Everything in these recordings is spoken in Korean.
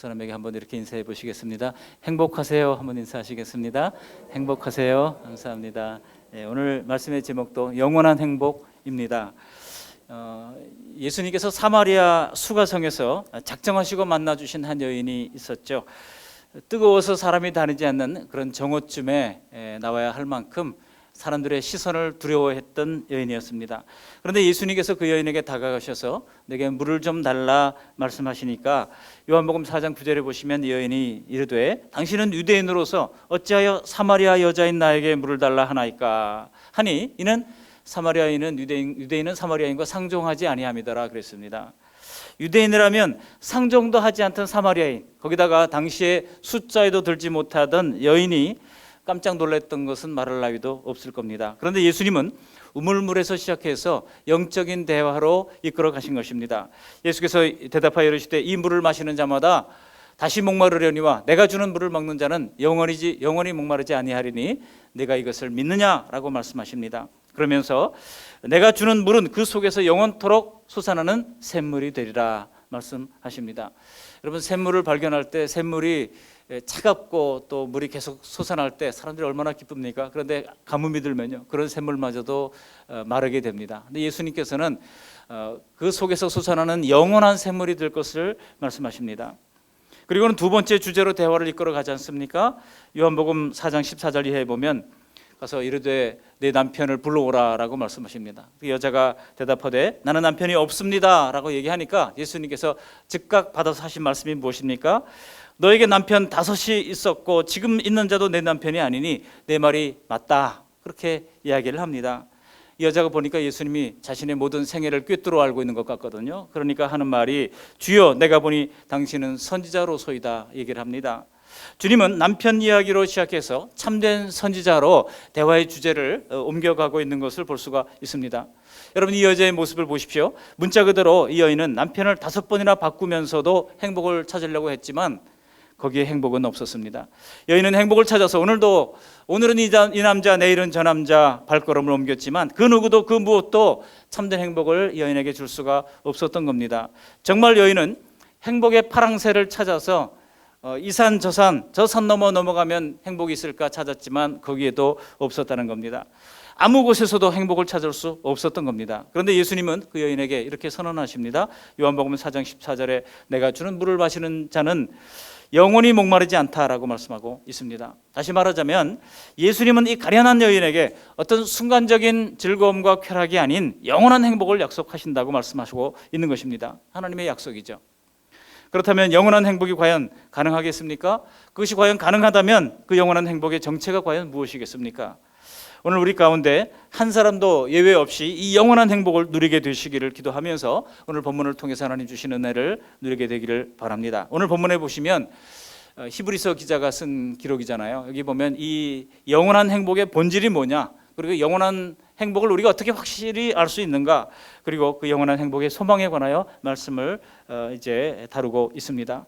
사람에게 한번 이렇게 인사해 보시겠습니다. 행복하세요. 한번 인사하시겠습니다. 행복하세요. 감사합니다. 오늘 말씀의 제목도 영원한 행복입니다. 예수님께서 사마리아 수가성에서 작정하시고 만나주신 한 여인이 있었죠. 뜨거워서 사람이 다니지 않는 그런 정오쯤에 나와야 할 만큼 사람들의 시선을 두려워했던 여인이었습니다. 그런데 예수님께서 그 여인에게 다가가셔서 내게 물을 좀 달라 말씀하시니까 요한복음 4장 9절에 보시면 이 여인이 이르되 당신은 유대인으로서 어찌하여 사마리아 여자인 나에게 물을 달라 하나이까 하니 이는 사마리아인은 유대인은 사마리아인과 상종하지 아니함이더라 그랬습니다. 유대인이라면 상종도 하지 않던 사마리아인, 거기다가 당시에 숫자에도 들지 못하던 여인이 깜짝 놀랐던 것은 말할 나위도 없을 겁니다. 그런데 예수님은 우물물에서 시작해서 영적인 대화로 이끌어 가신 것입니다. 예수께서 대답하여 이르시되 이 물을 마시는 자마다 다시 목마르려니와 내가 주는 물을 먹는 자는 영원히 목마르지 아니하리니 내가 이것을 믿느냐라고 말씀하십니다. 그러면서 내가 주는 물은 그 속에서 영원토록 솟아나는 샘물이 되리라 말씀하십니다. 여러분, 샘물을 발견할 때 샘물이 차갑고 또 물이 계속 솟아날 때 사람들이 얼마나 기쁩니까? 그런데 가뭄이 들면요, 그런 샘물마저도 마르게 됩니다. 근데 예수님께서는 그 속에서 솟아나는 영원한 샘물이 될 것을 말씀하십니다. 그리고는 두 번째 주제로 대화를 이끌어 가지 않습니까? 요한복음 4장 14절 이하에 보면 가서 이르되 내 남편을 불러오라 라고 말씀하십니다. 그 여자가 대답하되 나는 남편이 없습니다 라고 얘기하니까 예수님께서 즉각 받아서 하신 말씀이 무엇입니까? 너에게 남편 5이 있었고 지금 있는 자도 내 남편이 아니니 내 말이 맞다, 그렇게 이야기를 합니다. 이 여자가 보니까 예수님이 자신의 모든 생애를 꿰뚫어 알고 있는 것 같거든요. 그러니까 하는 말이 주여 내가 보니 당신은 선지자로소이다 얘기를 합니다. 주님은 남편 이야기로 시작해서 참된 선지자로 대화의 주제를 옮겨가고 있는 것을 볼 수가 있습니다. 여러분, 이 여자의 모습을 보십시오. 문자 그대로 이 여인은 남편을 5번이나 바꾸면서도 행복을 찾으려고 했지만 거기에 행복은 없었습니다. 여인은 행복을 찾아서 오늘은 이 남자, 내일은 저 남자 발걸음을 옮겼지만 그 누구도 그 무엇도 참된 행복을 여인에게 줄 수가 없었던 겁니다. 정말 여인은 행복의 파랑새를 찾아서 이 산 저 산 넘어가면 행복이 있을까 찾았지만 거기에도 없었다는 겁니다. 아무 곳에서도 행복을 찾을 수 없었던 겁니다. 그런데 예수님은 그 여인에게 이렇게 선언하십니다. 요한복음 4장 14절에 내가 주는 물을 마시는 자는 영원히 목마르지 않다라고 말씀하고 있습니다. 다시 말하자면 예수님은 이 가련한 여인에게 어떤 순간적인 즐거움과 쾌락이 아닌 영원한 행복을 약속하신다고 말씀하시고 있는 것입니다. 하나님의 약속이죠. 그렇다면 영원한 행복이 과연 가능하겠습니까? 그것이 과연 가능하다면 그 영원한 행복의 정체가 과연 무엇이겠습니까? 오늘 우리 가운데 한 사람도 예외 없이 이 영원한 행복을 누리게 되시기를 기도하면서 오늘 본문을 통해서 하나님 주신 은혜를 누리게 되기를 바랍니다. 오늘 본문에 보시면 히브리서 기자가 쓴 기록이잖아요. 여기 보면 이 영원한 행복의 본질이 뭐냐, 그리고 영원한 행복을 우리가 어떻게 확실히 알 수 있는가, 그리고 그 영원한 행복의 소망에 관하여 말씀을 이제 다루고 있습니다.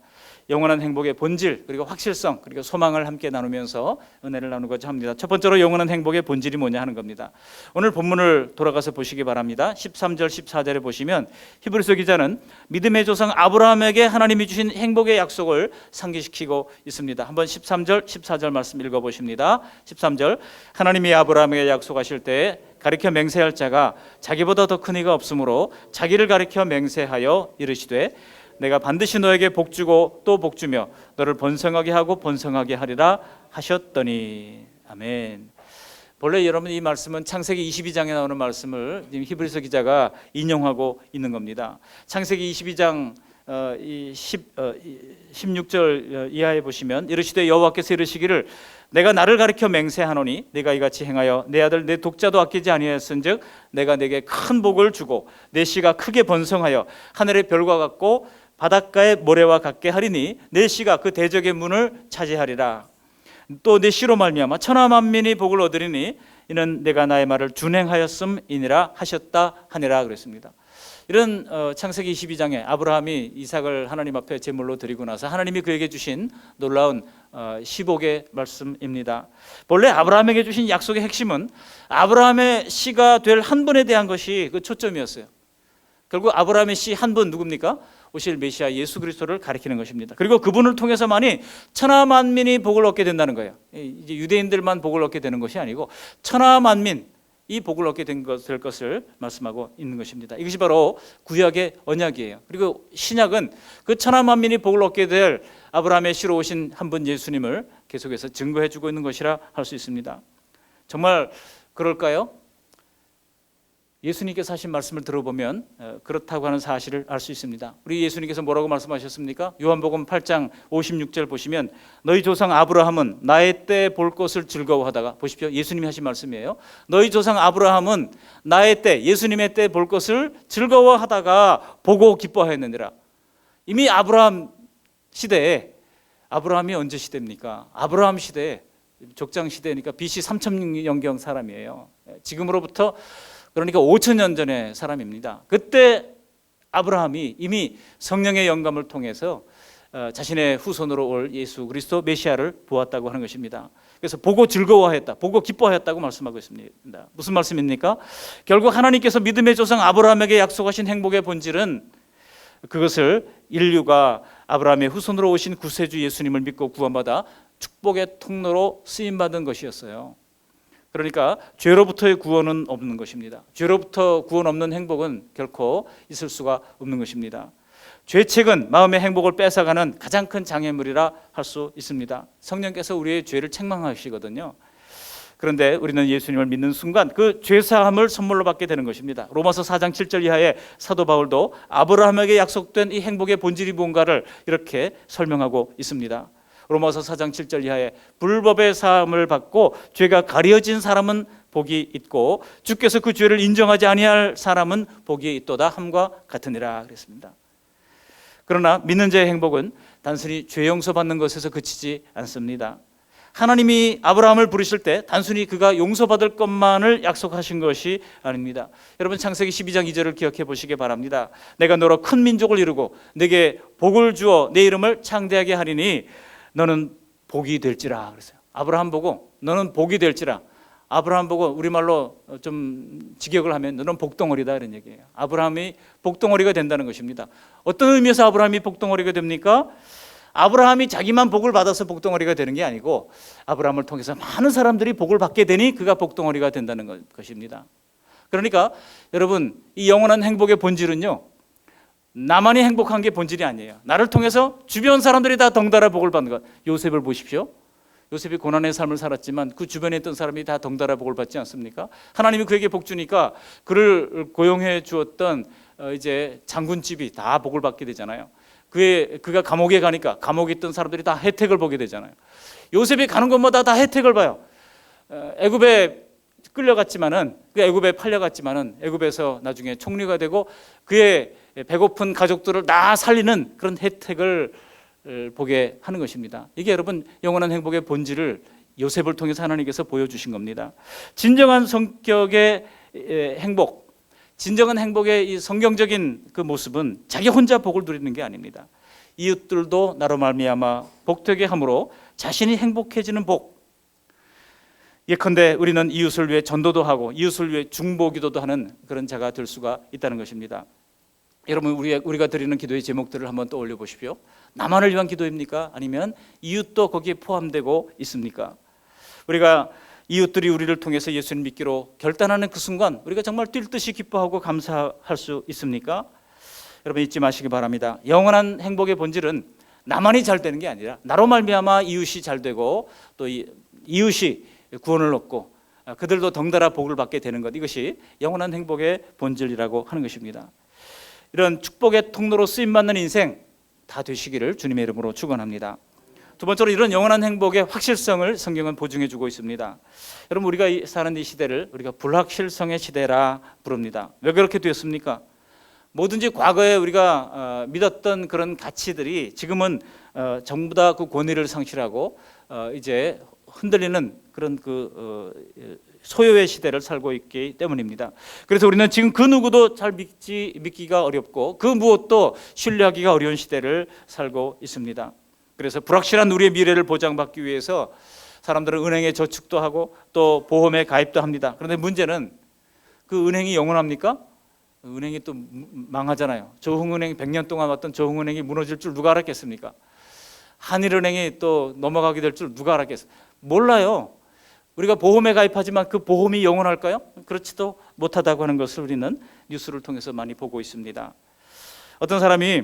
영원한 행복의 본질, 그리고 확실성, 그리고 소망을 함께 나누면서 은혜를 나누고자 합니다. 첫 번째로 영원한 행복의 본질이 뭐냐 하는 겁니다. 오늘 본문을 돌아가서 보시기 바랍니다. 13절 14절에 보시면 히브리서 기자는 믿음의 조상 아브라함에게 하나님이 주신 행복의 약속을 상기시키고 있습니다. 한번 13절 14절 말씀 읽어보십니다. 13절 하나님이 아브라함에게 약속하실 때 가리켜 맹세할 자가 자기보다 더 큰 이가 없으므로 자기를 가리켜 맹세하여 이르시되 내가 반드시 너에게 복주고 또 복주며 너를 번성하게 하고 번성하게 하리라 하셨더니. 아멘. 본래 여러분 이 말씀은 창세기 22장에 나오는 말씀을 지금 히브리서 기자가 인용하고 있는 겁니다. 창세기 22장 16절 이하에 보시면 이르시되 여호와께서 이르시기를 내가 나를 가리켜 맹세하노니 네가 이같이 행하여 내 아들 내 독자도 아끼지 아니하였은즉 내가 내게 큰 복을 주고 내 씨가 크게 번성하여 하늘의 별과 같고 바닷가의 모래와 같게 하리니 내 씨가 그 대적의 문을 차지하리라. 또 내 씨로 말미암아 천하 만민이 복을 얻으리니 이는 내가 나의 말을 준행하였음이니라 하셨다 하니라 그랬습니다. 이런 창세기 22장에 아브라함이 이삭을 하나님 앞에 제물로 드리고 나서 하나님이 그에게 주신 놀라운 시복의 말씀입니다. 본래 아브라함에게 주신 약속의 핵심은 아브라함의 씨가 될 한 분에 대한 것이 그 초점이었어요. 결국 아브라함의 씨 한 분 누굽니까? 오실 메시아 예수 그리스도를 가리키는 것입니다. 그리고 그분을 통해서만이 천하 만민이 복을 얻게 된다는 거예요. 이제 유대인들만 복을 얻게 되는 것이 아니고 천하 만민이 복을 얻게 될 것을 말씀하고 있는 것입니다. 이것이 바로 구약의 언약이에요. 그리고 신약은 그 천하 만민이 복을 얻게 될 아브라함의 씨로 오신 한 분 예수님을 계속해서 증거해 주고 있는 것이라 할 수 있습니다. 정말 그럴까요? 예수님께서 하신 말씀을 들어보면 그렇다고 하는 사실을 알 수 있습니다. 우리 예수님께서 뭐라고 말씀하셨습니까? 요한복음 8장 56절 보시면 너희 조상 아브라함은 나의 때 볼 것을 즐거워하다가, 보십시오, 예수님이 하신 말씀이에요. 너희 조상 아브라함은 나의 때, 예수님의 때 볼 것을 즐거워하다가 보고 기뻐하였느니라. 이미 아브라함 시대에, 아브라함이 언제 시대입니까? 아브라함 시대에, 족장 시대니까 BC 3000년경 사람이에요. 지금으로부터 그러니까 5000년 전의 사람입니다. 그때 아브라함이 이미 성령의 영감을 통해서 자신의 후손으로 올 예수 그리스도 메시아를 보았다고 하는 것입니다. 그래서 보고 즐거워했다, 보고 기뻐하였다고 말씀하고 있습니다. 무슨 말씀입니까? 결국 하나님께서 믿음의 조상 아브라함에게 약속하신 행복의 본질은 그것을 인류가 아브라함의 후손으로 오신 구세주 예수님을 믿고 구원받아 축복의 통로로 쓰임받은 것이었어요. 그러니까 죄로부터의 구원은 없는 것입니다. 죄로부터 구원 없는 행복은 결코 있을 수가 없는 것입니다. 죄책은 마음의 행복을 뺏어가는 가장 큰 장애물이라 할 수 있습니다. 성령께서 우리의 죄를 책망하시거든요. 그런데 우리는 예수님을 믿는 순간 그 죄사함을 선물로 받게 되는 것입니다. 로마서 4장 7절 이하에 사도 바울도 아브라함에게 약속된 이 행복의 본질이 뭔가를 이렇게 설명하고 있습니다. 로마서 4장 7절 이하에 불법의 사함을 받고 죄가 가려진 사람은 복이 있고 주께서 그 죄를 인정하지 아니할 사람은 복이 있도다 함과 같으니라 그랬습니다. 그러나 믿는 자의 행복은 단순히 죄 용서받는 것에서 그치지 않습니다. 하나님이 아브라함을 부르실 때 단순히 그가 용서받을 것만을 약속하신 것이 아닙니다. 여러분 창세기 12장 2절을 기억해 보시기 바랍니다. 내가 너로 큰 민족을 이루고 내게 복을 주어 내 이름을 창대하게 하리니 너는 복이 될지라 그랬어요. 아브라함 보고 너는 복이 될지라. 아브라함 보고 우리말로 좀 직역을 하면 너는 복덩어리다 이런 얘기예요. 아브라함이 복덩어리가 된다는 것입니다. 어떤 의미에서 아브라함이 복덩어리가 됩니까? 아브라함이 자기만 복을 받아서 복덩어리가 되는 게 아니고 아브라함을 통해서 많은 사람들이 복을 받게 되니 그가 복덩어리가 된다는 것입니다. 그러니까 여러분 이 영원한 행복의 본질은요, 나만이 행복한 게 본질이 아니에요. 나를 통해서 주변 사람들이 다 덩달아 복을 받는 것. 요셉을 보십시오. 요셉이 고난의 삶을 살았지만 그 주변에 있던 사람이 다 덩달아 복을 받지 않습니까? 하나님이 그에게 복 주니까 그를 고용해 주었던 이제 장군집이 다 복을 받게 되잖아요. 그가 감옥에 가니까 감옥에 있던 사람들이 다 혜택을 보게 되잖아요. 요셉이 가는 곳마다 다 혜택을 봐요. 애굽에 끌려갔지만은 그 애굽에 팔려갔지만은 애굽에서 나중에 총리가 되고 그의 배고픈 가족들을 다 살리는 그런 혜택을 보게 하는 것입니다. 이게 여러분 영원한 행복의 본질을 요셉을 통해서 하나님께서 보여주신 겁니다. 진정한 성격의 행복, 진정한 행복의 이 성경적인 그 모습은 자기 혼자 복을 누리는 게 아닙니다. 이웃들도 나로 말미암아 복되게 함으로 자신이 행복해지는 복. 예컨대 우리는 이웃을 위해 전도도 하고 이웃을 위해 중보기도도 하는 그런 자가 될 수가 있다는 것입니다. 여러분 우리가 드리는 기도의 제목들을 한번 떠올려 보십시오. 나만을 위한 기도입니까? 아니면 이웃도 거기에 포함되고 있습니까? 우리가 이웃들이 우리를 통해서 예수를 믿기로 결단하는 그 순간 우리가 정말 뛸 듯이 기뻐하고 감사할 수 있습니까? 여러분 잊지 마시기 바랍니다. 영원한 행복의 본질은 나만이 잘 되는 게 아니라 나로 말미암아 이웃이 잘 되고 또 이웃이 구원을 얻고 그들도 덩달아 복을 받게 되는 것, 이것이 영원한 행복의 본질이라고 하는 것입니다. 이런 축복의 통로로 쓰임받는 인생 다 되시기를 주님의 이름으로 축원합니다. 두 번째로 이런 영원한 행복의 확실성을 성경은 보증해 주고 있습니다. 여러분 우리가 사는 이 시대를 우리가 불확실성의 시대라 부릅니다. 왜 그렇게 되었습니까? 뭐든지 과거에 우리가 믿었던 그런 가치들이 지금은 전부 다 그 권위를 상실하고 이제 흔들리는 그런 소요의 시대를 살고 있기 때문입니다. 그래서 우리는 지금 그 누구도 잘 믿기가 어렵고 그 무엇도 신뢰하기가 어려운 시대를 살고 있습니다. 그래서 불확실한 우리의 미래를 보장받기 위해서 사람들은 은행에 저축도 하고 또 보험에 가입도 합니다. 그런데 문제는 그 은행이 영원합니까? 은행이 또 망하잖아요. 조흥은행 100년 동안 왔던 조흥은행이 무너질 줄 누가 알았겠습니까? 한일은행이 또 넘어가게 될 줄 누가 알았겠어요? 몰라요. 우리가 보험에 가입하지만 그 보험이 영원할까요? 그렇지도 못하다고 하는 것을 우리는 뉴스를 통해서 많이 보고 있습니다. 어떤 사람이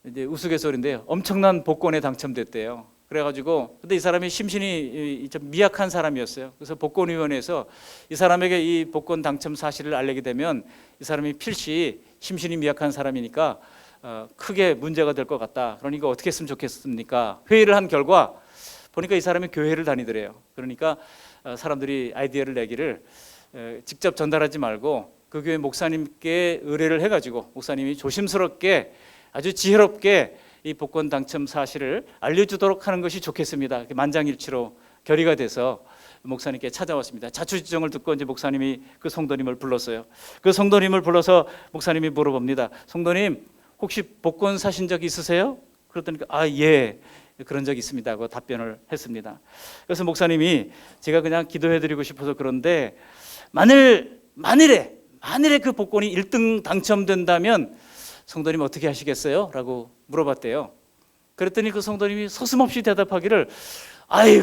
이제 우스갯소리인데요, 엄청난 복권에 당첨됐대요. 그래가지고 근데 이 사람이 심신이 좀 미약한 사람이었어요. 그래서 복권위원회에서 이 사람에게 이 복권 당첨 사실을 알리게 되면 이 사람이 필시 심신이 미약한 사람이니까 크게 문제가 될 것 같다. 그러니까 어떻게 했으면 좋겠습니까? 회의를 한 결과 보니까 이 사람이 교회를 다니더래요. 그러니까 사람들이 아이디어를 내기를 직접 전달하지 말고 그 교회 목사님께 의뢰를 해가지고 목사님이 조심스럽게 아주 지혜롭게 이 복권 당첨 사실을 알려주도록 하는 것이 좋겠습니다. 만장일치로 결의가 돼서 목사님께 찾아왔습니다. 자초지종을 듣고 이제 목사님이 그 성도님을 불렀어요. 그 성도님을 불러서 목사님이 물어봅니다. 성도님, 혹시 복권 사신 적 있으세요? 그랬더니 예, 그런 적 있습니다 하고 답변을 했습니다. 그래서 목사님이 제가 그냥 기도해드리고 싶어서 그런데 만일에 그 복권이 1등 당첨된다면 성도님 어떻게 하시겠어요? 라고 물어봤대요. 그랬더니 그 성도님이 서슴없이 대답하기를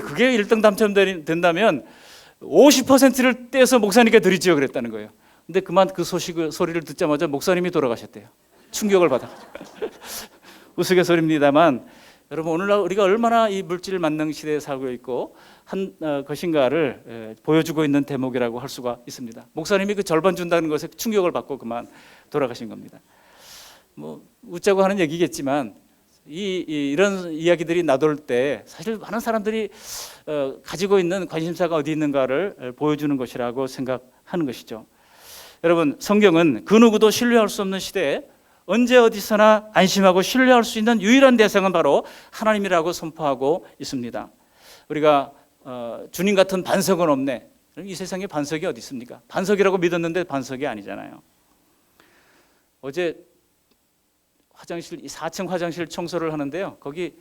그게 1등 당첨된다면 50%를 떼서 목사님께 드리지요 그랬다는 거예요. 근데 그 소리를 듣자마자 목사님이 돌아가셨대요. 충격을 받아가지고. 우스갯소리입니다만 여러분, 오늘날 우리가 얼마나 이 물질 만능 시대에 살고 있고 한 것인가를 보여주고 있는 대목이라고 할 수가 있습니다. 목사님이 그 절반 준다는 것에 충격을 받고 그만 돌아가신 겁니다. 뭐 웃자고 하는 얘기겠지만 이런 이야기들이 나돌 때 사실 많은 사람들이 가지고 있는 관심사가 어디 있는가를 보여주는 것이라고 생각하는 것이죠. 여러분, 성경은 그 누구도 신뢰할 수 없는 시대에 언제 어디서나 안심하고 신뢰할 수 있는 유일한 대상은 바로 하나님이라고 선포하고 있습니다. 우리가 주님 같은 반석은 없네. 이 세상에 반석이 어디 있습니까? 반석이라고 믿었는데 반석이 아니잖아요. 어제 4층 화장실 청소를 하는데요, 거기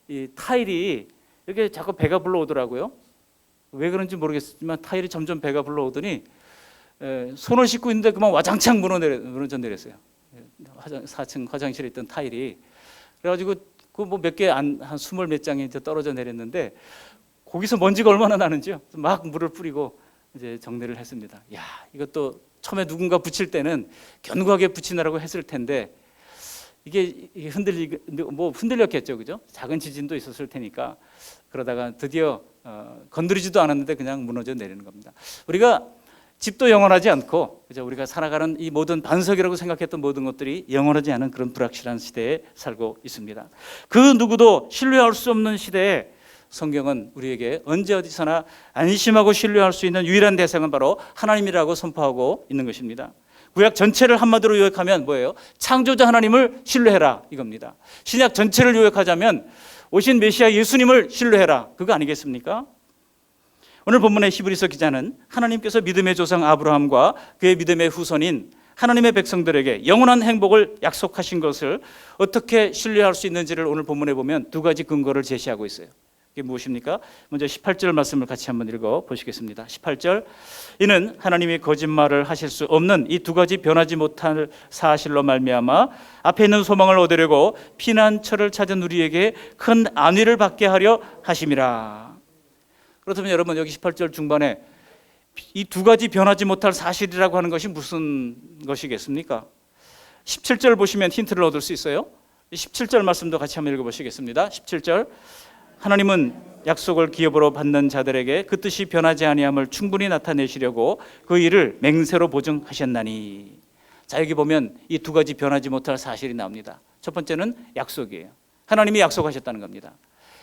이 타일이 이렇게 자꾸 배가 불러오더라고요. 왜 그런지 모르겠지만 타일이 점점 배가 불러오더니 손을 씻고 있는데 그만 와장창 무너져 내렸어요. 4층 화장실에 있던 타일이. 그래가지고 그 뭐 몇 개 한 20몇 장이 이제 떨어져 내렸는데 거기서 먼지가 얼마나 나는지요. 막 물을 뿌리고 이제 정리를 했습니다. 야, 이것도 처음에 누군가 붙일 때는 견고하게 붙이느라고 했을 텐데 이게 흔들렸겠죠, 그죠? 작은 지진도 있었을 테니까. 그러다가 드디어 건드리지도 않았는데 그냥 무너져 내리는 겁니다. 우리가 집도 영원하지 않고, 그죠? 우리가 살아가는 이 모든 반석이라고 생각했던 모든 것들이 영원하지 않은 그런 불확실한 시대에 살고 있습니다. 그 누구도 신뢰할 수 없는 시대에 성경은 우리에게 언제 어디서나 안심하고 신뢰할 수 있는 유일한 대상은 바로 하나님이라고 선포하고 있는 것입니다. 구약 전체를 한마디로 요약하면 뭐예요? 창조자 하나님을 신뢰해라, 이겁니다. 신약 전체를 요약하자면 오신 메시아 예수님을 신뢰해라, 그거 아니겠습니까? 오늘 본문의 히브리서 기자는 하나님께서 믿음의 조상 아브라함과 그의 믿음의 후손인 하나님의 백성들에게 영원한 행복을 약속하신 것을 어떻게 신뢰할 수 있는지를 오늘 본문에 보면 두 가지 근거를 제시하고 있어요. 이게 무엇입니까? 먼저 18절 말씀을 같이 한번 읽어 보시겠습니다. 18절, 이는 하나님이 거짓말을 하실 수 없는 이 두 가지 변하지 못할 사실로 말미암아 앞에 있는 소망을 얻으려고 피난처를 찾은 우리에게 큰 안위를 받게 하려 하심이라. 그렇다면 여러분, 여기 18절 중반에 이 두 가지 변하지 못할 사실이라고 하는 것이 무슨 것이겠습니까? 17절 보시면 힌트를 얻을 수 있어요. 17절 말씀도 같이 한번 읽어보시겠습니다. 17절, 하나님은 약속을 기업으로 받는 자들에게 그 뜻이 변하지 아니함을 충분히 나타내시려고 그 일을 맹세로 보증하셨나니. 자, 여기 보면 이 두 가지 변하지 못할 사실이 나옵니다. 첫 번째는 약속이에요. 하나님이 약속하셨다는 겁니다.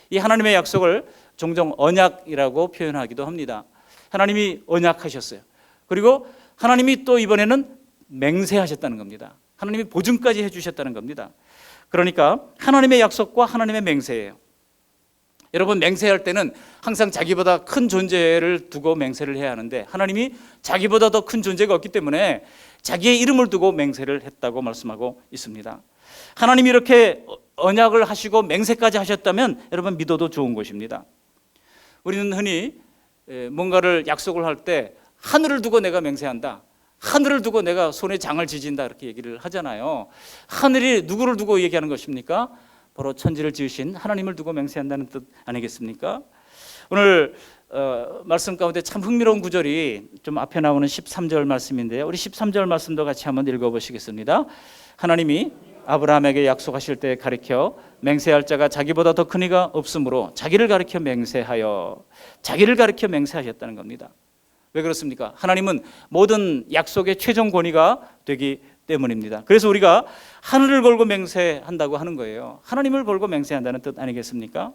이 하나님의 약속을 종종 언약이라고 표현하기도 합니다. 하나님이 언약하셨어요. 그리고 하나님이 또 이번에는 맹세하셨다는 겁니다. 하나님이 보증까지 해주셨다는 겁니다. 그러니까 하나님의 약속과 하나님의 맹세예요. 여러분, 맹세할 때는 항상 자기보다 큰 존재를 두고 맹세를 해야 하는데 하나님이 자기보다 더 큰 존재가 없기 때문에 자기의 이름을 두고 맹세를 했다고 말씀하고 있습니다. 하나님이 이렇게 언약을 하시고 맹세까지 하셨다면 여러분, 믿어도 좋은 것입니다. 우리는 흔히 뭔가를 약속을 할 때 하늘을 두고 내가 맹세한다, 하늘을 두고 내가 손에 장을 지진다 이렇게 얘기를 하잖아요. 하늘이 누구를 두고 얘기하는 것입니까? 바로 천지를 지으신 하나님을 두고 맹세한다는 뜻 아니겠습니까? 오늘 말씀 가운데 참 흥미로운 구절이 좀 앞에 나오는 13절 말씀인데요. 우리 13절 말씀도 같이 한번 읽어보시겠습니다. 하나님이 아브라함에게 약속하실 때 가리켜 맹세할 자가 자기보다 더 큰 이가 없으므로 자기를 가리켜 맹세하셨다는 겁니다. 왜 그렇습니까? 하나님은 모든 약속의 최종 권위가 되기 때문입니다. 그래서 우리가 하늘을 걸고 맹세한다고 하는 거예요. 하나님을 걸고 맹세한다는 뜻 아니겠습니까?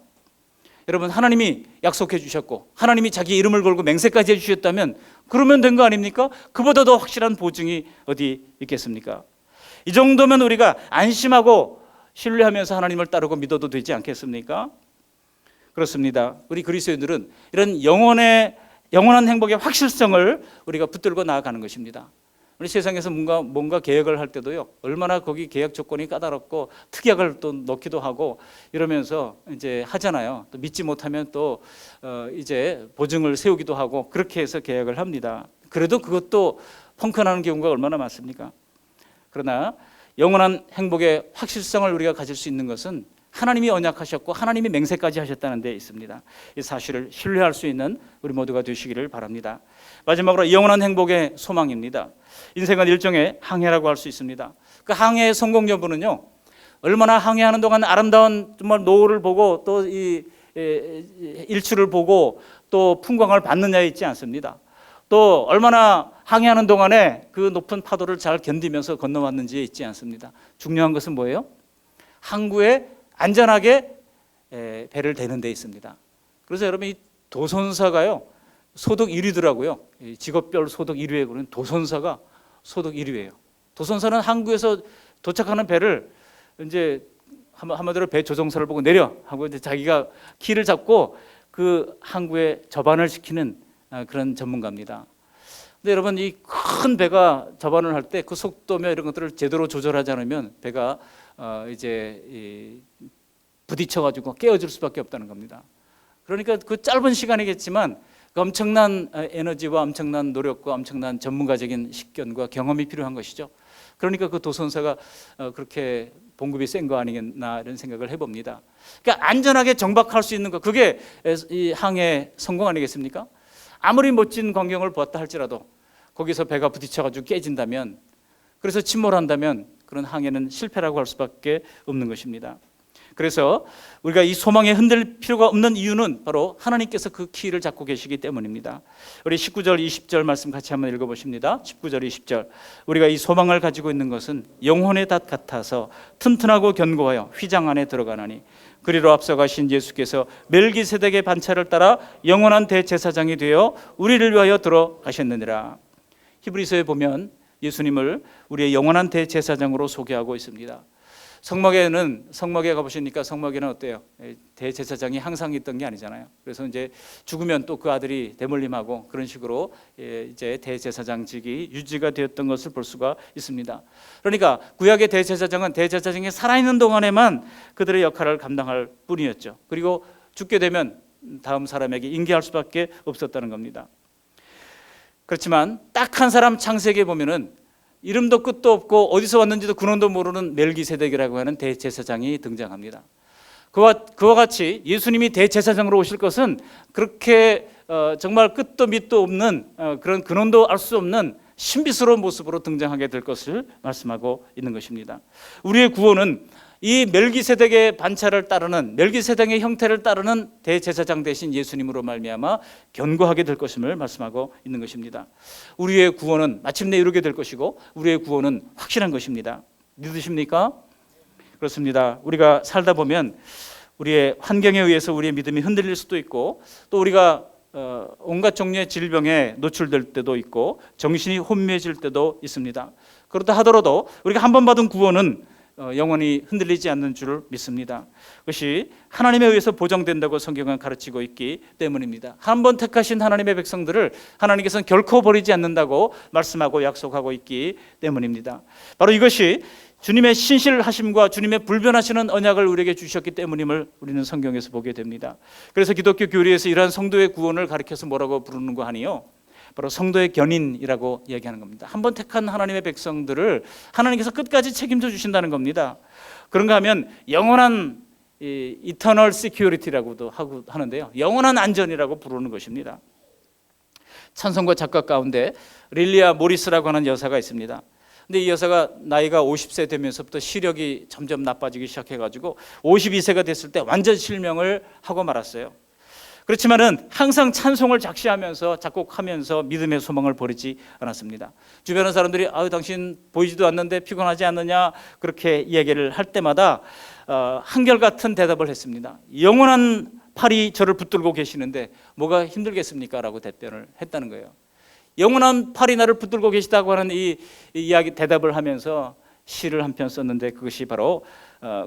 여러분, 하나님이 약속해 주셨고 하나님이 자기 이름을 걸고 맹세까지 해주셨다면 그러면 된 거 아닙니까? 그보다 더 확실한 보증이 어디 있겠습니까? 이 정도면 우리가 안심하고 신뢰하면서 하나님을 따르고 믿어도 되지 않겠습니까? 그렇습니다. 우리 그리스도인들은 이런 영원한 행복의 확실성을 우리가 붙들고 나아가는 것입니다. 우리 세상에서 뭔가 계약을 할 때도요, 얼마나 거기 계약 조건이 까다롭고 특약을 또 넣기도 하고 이러면서 이제 하잖아요. 또 믿지 못하면 또 이제 보증을 세우기도 하고 그렇게 해서 계약을 합니다. 그래도 그것도 펑크나는 경우가 얼마나 많습니까? 그러나 영원한 행복의 확실성을 우리가 가질 수 있는 것은 하나님이 언약하셨고 하나님이 맹세까지 하셨다는 데 있습니다. 이 사실을 신뢰할 수 있는 우리 모두가 되시기를 바랍니다. 마지막으로 영원한 행복의 소망입니다. 인생은 일종의 항해라고 할 수 있습니다. 그 항해의 성공 여부는요, 얼마나 항해하는 동안 아름다운 정말 노을을 보고 또 이 일출을 보고 또 풍광을 봤느냐에 있지 않습니다. 또 얼마나 항해하는 동안에 그 높은 파도를 잘 견디면서 건너왔는지에 있지 않습니다. 중요한 것은 뭐예요? 항구에 안전하게 배를 대는 데 있습니다. 그래서 여러분, 이 도선사가요 소득 1위더라고요. 직업별 소득 1위에 그러는 도선사가 소득 1위예요. 도선사는 항구에서 도착하는 배를 이제 한마디로 배 조종사를 보고 내려 하고 이제 자기가 키를 잡고 그 항구에 접안을 시키는 그런 전문가입니다. 근데 여러분, 이 큰 배가 접안을 할 때 그 속도며 이런 것들을 제대로 조절하지 않으면 배가 이제 부딪혀가지고 깨어질 수밖에 없다는 겁니다. 그러니까 그 짧은 시간이겠지만 그 엄청난 에너지와 엄청난 노력과 엄청난 전문가적인 식견과 경험이 필요한 것이죠. 그러니까 그 도선사가 그렇게 봉급이 센 거 아니겠나 이런 생각을 해봅니다. 그러니까 안전하게 정박할 수 있는 것, 그게 이 항해 성공 아니겠습니까? 아무리 멋진 광경을 보았다 할지라도 거기서 배가 부딪혀가지고 깨진다면, 그래서 침몰한다면 그런 항해는 실패라고 할 수밖에 없는 것입니다. 그래서 우리가 이 소망에 흔들릴 필요가 없는 이유는 바로 하나님께서 그 키를 잡고 계시기 때문입니다. 우리 19절 20절 말씀 같이 한번 읽어보십니다. 19절 20절, 우리가 이 소망을 가지고 있는 것은 영혼의 닷 같아서 튼튼하고 견고하여 휘장 안에 들어가나니 그리로 앞서가신 예수께서 멜기세덱의 반차를 따라 영원한 대제사장이 되어 우리를 위하여 들어가셨느니라. 히브리서에 보면 예수님을 우리의 영원한 대제사장으로 소개하고 있습니다. 성막에 가보시니까 성막에는 어때요? 대제사장이 항상 있던 게 아니잖아요. 그래서 이제 죽으면 또 그 아들이 대물림하고 그런 식으로 이제 대제사장직이 유지가 되었던 것을 볼 수가 있습니다. 그러니까 구약의 대제사장은 대제사장이 살아있는 동안에만 그들의 역할을 감당할 뿐이었죠. 그리고 죽게 되면 다음 사람에게 인계할 수밖에 없었다는 겁니다. 그렇지만 딱 한 사람 창세기에 보면은 이름도 끝도 없고 어디서 왔는지도 근원도 모르는 멜기세덱이라고 하는 대제사장이 등장합니다. 그와 같이 예수님이 대제사장으로 오실 것은 그렇게 정말 끝도 밑도 없는 그런 근원도 알 수 없는 신비스러운 모습으로 등장하게 될 것을 말씀하고 있는 것입니다. 우리의 구원은 이 멜기세덱의 반차를 따르는, 멜기세덱의 형태를 따르는 대제사장 되신 예수님으로 말미암아 견고하게 될 것임을 말씀하고 있는 것입니다. 우리의 구원은 마침내 이루게 될 것이고 우리의 구원은 확실한 것입니다. 믿으십니까? 그렇습니다. 우리가 살다 보면 우리의 환경에 의해서 우리의 믿음이 흔들릴 수도 있고, 또 우리가 온갖 종류의 질병에 노출될 때도 있고 정신이 혼미해질 때도 있습니다. 그렇다 하더라도 우리가 한 번 받은 구원은 영원히 흔들리지 않는 줄을 믿습니다. 그것이 하나님에 의해서 보장된다고 성경은 가르치고 있기 때문입니다. 한 번 택하신 하나님의 백성들을 하나님께서는 결코 버리지 않는다고 말씀하고 약속하고 있기 때문입니다. 바로 이것이 주님의 신실하심과 주님의 불변하시는 언약을 우리에게 주셨기 때문임을 우리는 성경에서 보게 됩니다. 그래서 기독교 교리에서 이러한 성도의 구원을 가리켜서 뭐라고 부르는 거 아니요? 바로 성도의 견인이라고 이야기하는 겁니다. 한번 택한 하나님의 백성들을 하나님께서 끝까지 책임져 주신다는 겁니다. 그런가 하면 영원한 이터널 시큐리티라고도 하는데요, 영원한 안전이라고 부르는 것입니다. 찬송가 작가 가운데 릴리아 모리스라고 하는 여사가 있습니다. 근데 이 여사가 나이가 50세 되면서부터 시력이 점점 나빠지기 시작해가지고 52세가 됐을 때 완전 실명을 하고 말았어요. 그렇지만은 항상 찬송을 작시하면서 작곡하면서 믿음의 소망을 버리지 않았습니다. 주변의 사람들이 당신 보이지도 않는데 피곤하지 않느냐 그렇게 이야기를 할 때마다 한결같은 대답을 했습니다. 영원한 팔이 저를 붙들고 계시는데 뭐가 힘들겠습니까? 라고 답변을 했다는 거예요. 영원한 팔이 나를 붙들고 계시다고 하는 이 이야기 대답을 하면서 시를 한 편 썼는데 그것이 바로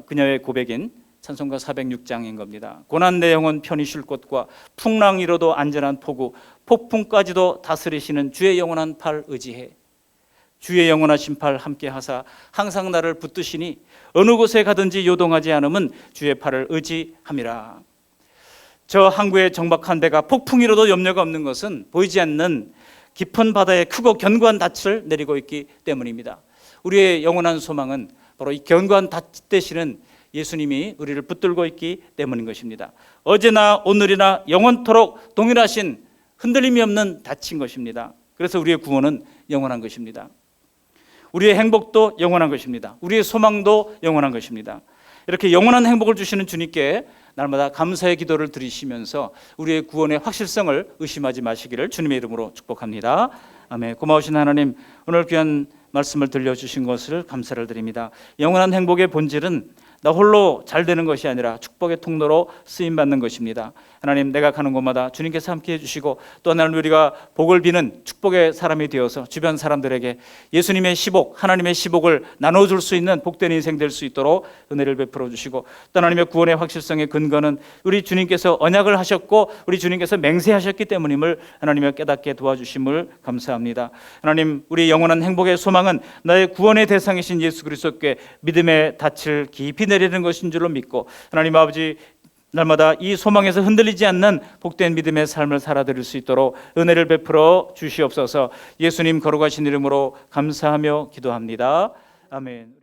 그녀의 고백인 찬송가 406장인 겁니다. 고난 내 영혼 편히 쉴 곳과 풍랑 이로도 안전한 포구, 폭풍까지도 다스리시는 주의 영원한 팔 의지해. 주의 영원하신 팔 함께 하사 항상 나를 붙드시니 어느 곳에 가든지 요동하지 않음은 주의 팔을 의지함이라. 저 항구의 정박한 배가 폭풍이로도 염려가 없는 것은 보이지 않는 깊은 바다에 크고 견고한 닻을 내리고 있기 때문입니다. 우리의 영원한 소망은 바로 이 견고한 닻 되시는 예수님이 우리를 붙들고 있기 때문인 것입니다. 어제나 오늘이나 영원토록 동일하신 흔들림이 없는 닻인 것입니다. 그래서 우리의 구원은 영원한 것입니다. 우리의 행복도 영원한 것입니다. 우리의 소망도 영원한 것입니다. 이렇게 영원한 행복을 주시는 주님께 날마다 감사의 기도를 드리시면서 우리의 구원의 확실성을 의심하지 마시기를 주님의 이름으로 축복합니다. 아멘. 고마우신 하나님, 오늘 귀한 말씀을 들려주신 것을 감사를 드립니다. 영원한 행복의 본질은 나 홀로 잘 되는 것이 아니라 축복의 통로로 쓰임받는 것입니다. 하나님, 내가 가는 곳마다 주님께서 함께 해주시고 또 하나님 우리가 복을 비는 축복의 사람이 되어서 주변 사람들에게 예수님의 시복, 하나님의 시복을 나눠줄 수 있는 복된 인생 될 수 있도록 은혜를 베풀어 주시고 또 하나님의 구원의 확실성의 근거는 우리 주님께서 언약을 하셨고 우리 주님께서 맹세하셨기 때문임을 하나님의 깨닫게 도와주심을 감사합니다. 하나님, 우리 영원한 행복의 소망은 나의 구원의 대상이신 예수 그리스도께 믿음의 닻을 깊이 내리는 것인 줄로 믿고 하나님 아버지, 날마다 이 소망에서 흔들리지 않는 복된 믿음의 삶을 살아드릴 수 있도록 은혜를 베풀어 주시옵소서. 예수님 거룩하신 이름으로 감사하며 기도합니다. 아멘.